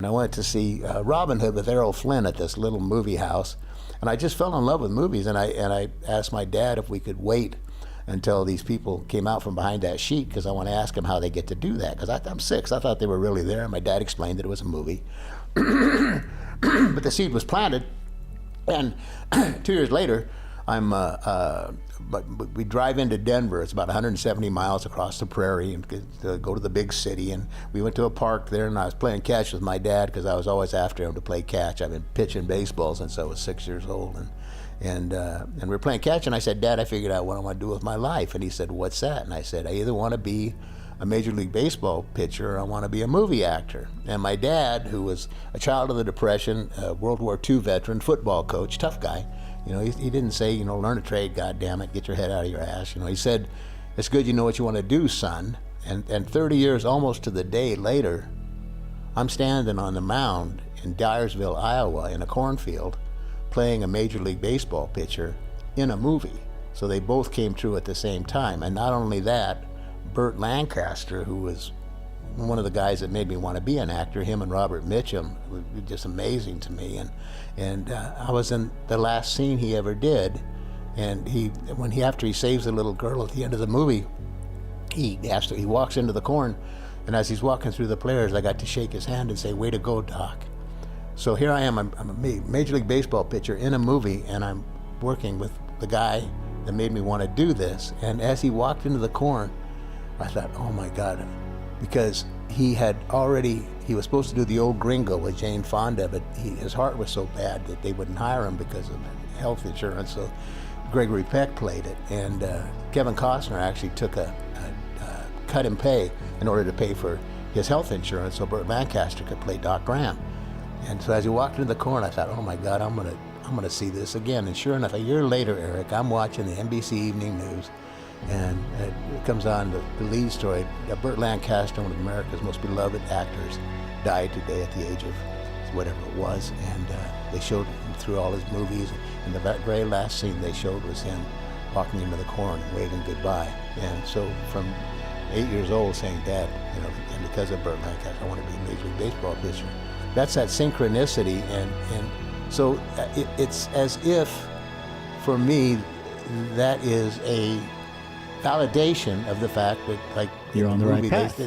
And I went to see Robin Hood with Errol Flynn at this little movie house, and I just fell in love with movies. And I asked my dad if we could wait until these people came out from behind that sheet, because I want to ask them how they get to do that. Because I'm 6, I thought they were really there. And my dad explained that it was a movie, but the seed was planted. And 2 years later, we drive into Denver. It's about 170 miles across the prairie, and go to the big city. And we went to a park there, and I was playing catch with my dad because I was always after him to play catch. I've been pitching baseball since I was 6 years old, and we were playing catch. And I said, "Dad, I figured out what I want to do with my life." And he said, "What's that?" And I said, "I either want to be a Major League Baseball pitcher or I want to be a movie actor." And my dad, who was a child of the Depression, World War II veteran, football coach, tough guy, he didn't say, learn a trade, goddammit, get your head out of your ass. He said, "It's good you know what you want to do, son." And 30 years, almost to the day later, I'm standing on the mound in Dyersville, Iowa, in a cornfield, playing a Major League Baseball pitcher in a movie. So they both came true at the same time. And not only that, Burt Lancaster, who was one of the guys that made me want to be an actor, him and Robert Mitchum, were just amazing to me. And I was in the last scene he ever did. And after he saves the little girl at the end of the movie, he walks into the corn, and as he's walking through the players, I got to shake his hand and say, "Way to go, Doc." So here I am, I'm a Major League Baseball pitcher in a movie, and I'm working with the guy that made me want to do this. And as he walked into the corn, I thought, oh my God, because he was supposed to do The Old Gringo with Jane Fonda, but his heart was so bad that they wouldn't hire him because of health insurance. So Gregory Peck played it, and Kevin Costner actually took a cut in pay in order to pay for his health insurance so Burt Lancaster could play Doc Graham. And so as he walked into the corn, I thought, oh my God, I'm gonna see this again. And sure enough, a year later, Eric, I'm watching the NBC Evening News, and it comes on the lead story. Burt Lancaster, one of America's most beloved actors, died today at the age of whatever it was. And they showed him through all his movies, and the very last scene they showed was him walking into the corn and waving goodbye. And so from 8 years old saying, "Dad, and because of Burt Lancaster, I want to be a Major League Baseball pitcher." That's that synchronicity, and so it's as if, for me, that is a validation of the fact that, like, you're on the right path.